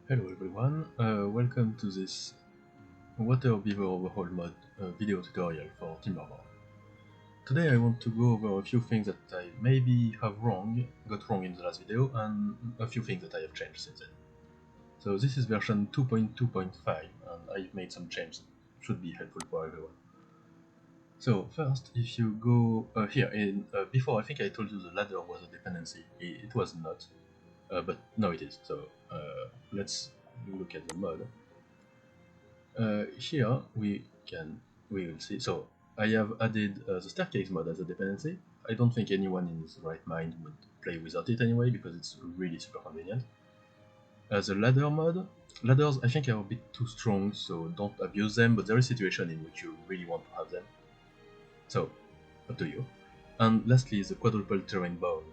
Hello everyone, welcome to this Waterbeaver overhaul mod video tutorial for Timberborn. Today I want to go over a few things that I maybe got wrong in the last video, and a few things that I have changed since then. So this is version 2.2.5 and I've made some changes that should be helpful for everyone. So first, if you go here, before I think I told you the ladder was a dependency. It was not, but now it is. So let's look at the mod. Here we will see. So I have added the staircase mod as a dependency. I don't think anyone in his right mind would play without it anyway, because it's really super convenient. As a ladder mod, ladders I think are a bit too strong, so don't abuse them, but there is a situation in which you really want to have them. So, up to you. And lastly, the quadruple terrain bowl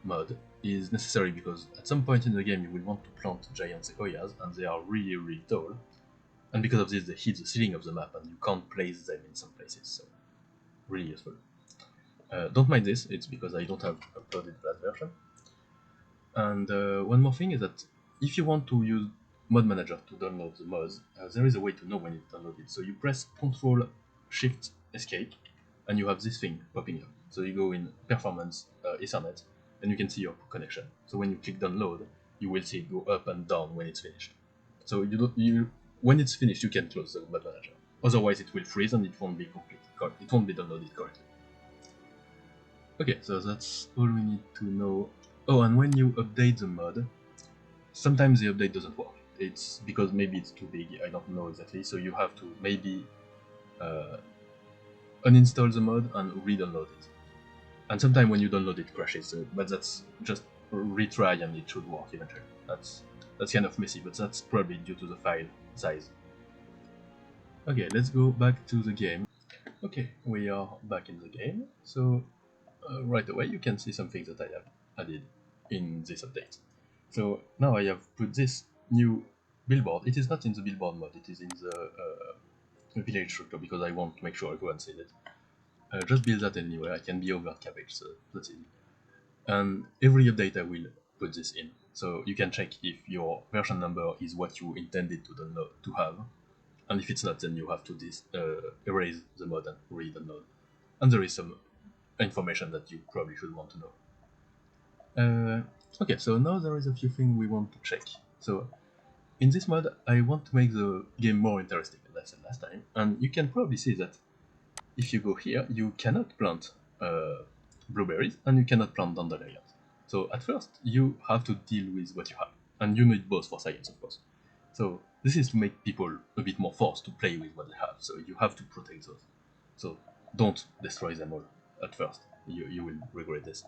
mod is necessary because at some point in the game you will want to plant giant sequoias, and they are really tall. And because of this, they hit the ceiling of the map and you can't place them in some places, so really useful. Don't mind this, it's because I don't have uploaded the last version. And one more thing is that if you want to use Mod Manager to download the mods, there is a way to know when it's downloaded. So you press Ctrl Shift Escape and you have this thing popping up. So you go in Performance, Ethernet, and you can see your connection. So when you click download, you will see it go up and down when it's finished. So when it's finished, you can close the Mod Manager. Otherwise, it will freeze and it won't be it won't be downloaded correctly. Okay, so that's all we need to know. Oh, and when you update the mod, sometimes the update doesn't work. It's because maybe it's too big, I don't know exactly, so you have to maybe uninstall the mod and re-download it. And sometimes when you download it crashes, but that's just retry and it should work eventually. That's kind of messy, but that's probably due to the file size. Okay, let's go back to the game. Okay, we are back in the game, so right away you can see some things that I have added in this update. So now I have put this new billboard. It is not in the billboard mode, it is in the village structure because I want to make sure everyone sees it. Just build that anywhere, I can be over cabbage, so that's easy. And every update I will put this in, so you can check if your version number is what you intended to have, and if it's not, then you have to erase the mod and re-download. And there is some information that you probably should want to know. Okay, so now there is a few things we want to check. So in this mod, I want to make the game more interesting, as I said last time, and you can probably see that if you go here, you cannot plant blueberries and you cannot plant dandelions. So at first, you have to deal with what you have, and you need both for science, of course. So this is to make people a bit more forced to play with what they have, so you have to protect those. So don't destroy them all at first, you will regret this.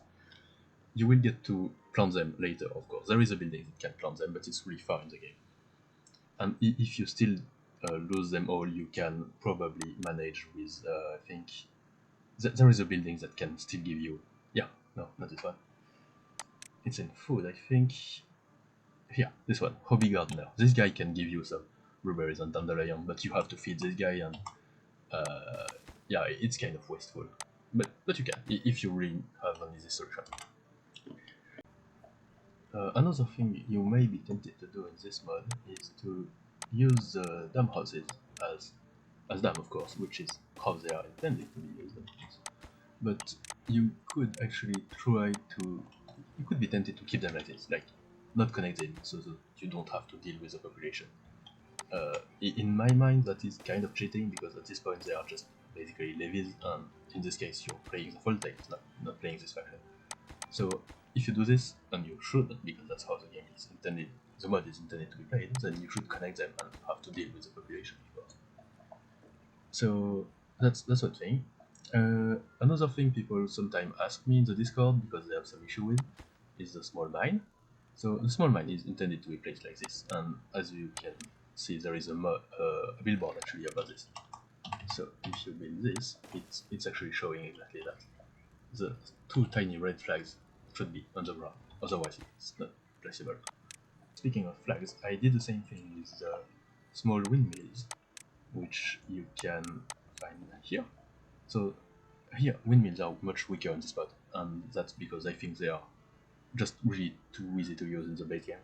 You will get to plant them later, of course. There is a building that can plant them, but it's really far in the game. And if you still lose them all, you can probably manage with, I think, there is a building that can still give you, no, not this one. It's in food, I think. Yeah, this one, Hobby Gardener. This guy can give you some blueberries and dandelion, but you have to feed this guy, and yeah, it's kind of wasteful. But you can, if you really have an easy solution. Another thing you may be tempted to do in this mod is to use the dam houses as dam, of course, which is how they are intended to be used. But you could actually you could be tempted to keep them like this, like not connect them so that you don't have to deal with the population. In my mind, that is kind of cheating, because at this point they are just basically levies, and in this case you're playing the full text, not playing this faction. So if you do this, and you should, because that's how the game is intended, the mod is intended to be played, then you should connect them and have to deal with the population, of course. So that's one thing. Another thing people sometimes ask me in the Discord, because they have some issue with, is the small mine. So the small mine is intended to be placed like this, and as you can see, there is a billboard actually about this. So if you build this, it's actually showing exactly that. The two tiny red flags should be on the ground, otherwise it's not placeable. Speaking of flags, I did the same thing with the small windmills, which you can find here. So here, windmills are much weaker in this spot, and that's because I think they are just really too easy to use in the base game.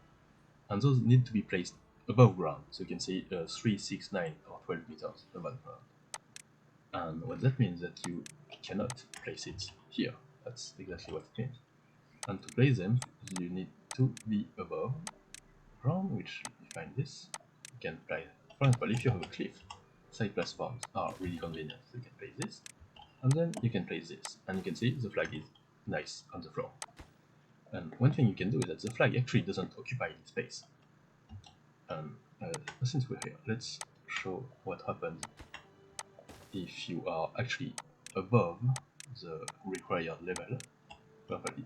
And those need to be placed above ground, so you can see 3, 6, 9, or 12 meters above ground. And what that means that you cannot place it here. That's exactly what it means. And to place them, you need to be above ground, which you find this. You can place, for example, if you have a cliff, side platforms are really convenient. So you can place this, and then you can place this, and you can see the flag is nice on the floor. And one thing you can do is that the flag actually doesn't occupy any space. And since we're here, let's show what happens if you are actually above the required level.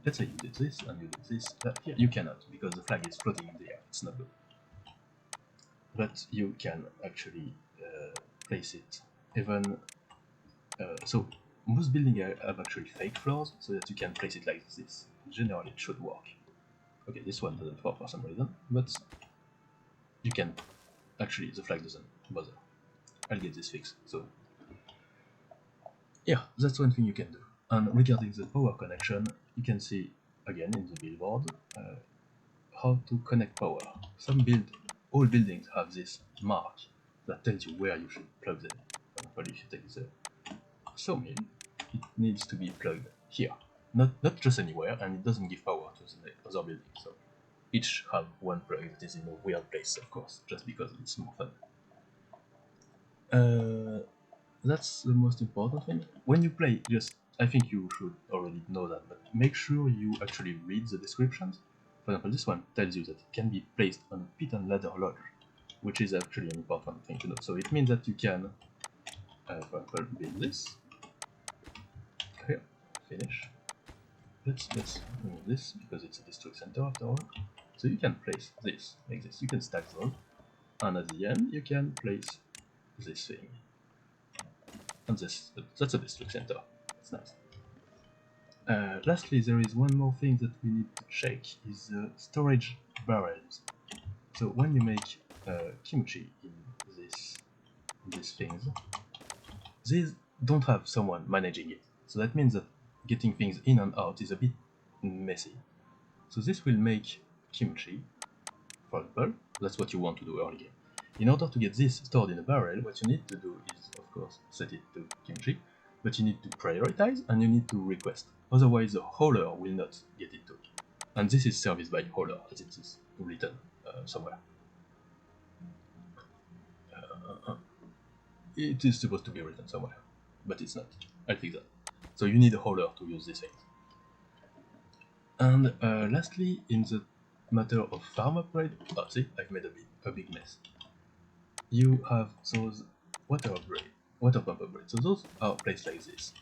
Let's say you did this and you did this. Here you cannot, because the flag is floating in the air. It's not good. But you can actually place it even. So most buildings have actually fake floors, so that you can place it like this. Generally, it should work. Okay, this one doesn't work for some reason, but you can. Actually, the flag doesn't bother. I'll get this fixed. So yeah, that's one thing you can do. And regarding the power connection, you can see again in the billboard how to connect power. All buildings have this mark that tells you where you should plug them. For example, if you take the sawmill, it needs to be plugged here, not just anywhere, and it doesn't give power to the other buildings. So each have one plug that is in a weird place, of course, just because it's more fun. That's the most important thing. When you play, I think you should already know that, but make sure you actually read the descriptions. For example, this one tells you that it can be placed on a pit and ladder lodge, which is actually an important thing to know. So it means that you can, for example, build this. Here, finish. Let's remove this because it's a district center after all. So you can place this like this. You can stack them, and at the end you can place this thing. And that's a district center. That's nice. Lastly, there is one more thing that we need to check, is storage barrels. So when you make kimchi in these things, these don't have someone managing it. So that means that getting things in and out is a bit messy. So this will make kimchi, for example, that's what you want to do early game. In order to get this stored in a barrel, what you need to do is, of course, set it to kimchi, but you need to prioritize and you need to request. Otherwise, the hauler will not get it too. And this is serviced by hauler, as it is written somewhere. It is supposed to be written somewhere, but it's not. I'll fix that. So you need a hauler to use these things. And lastly, in the matter of farm upgrade, see, I've made a big mess. You have those water pump upgrade. So those are placed like this.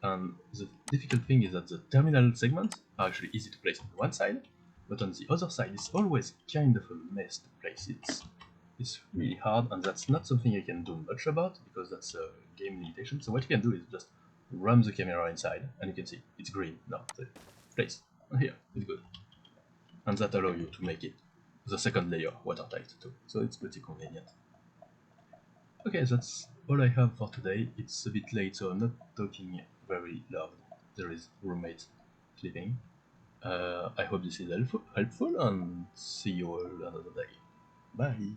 And the difficult thing is that the terminal segments are actually easy to place on one side, but on the other side it's always kind of a mess to place it. It's really hard, and that's not something you can do much about because that's a game limitation. So what you can do is just run the camera inside, and you can see it's green now. The place here it's good, and that allows you to make it the second layer watertight too. So it's pretty convenient. Okay, that's all I have for today. It's a bit late, so I'm not talking very loud. There is roommate sleeping. I hope this is helpful, and see you all another day. Bye!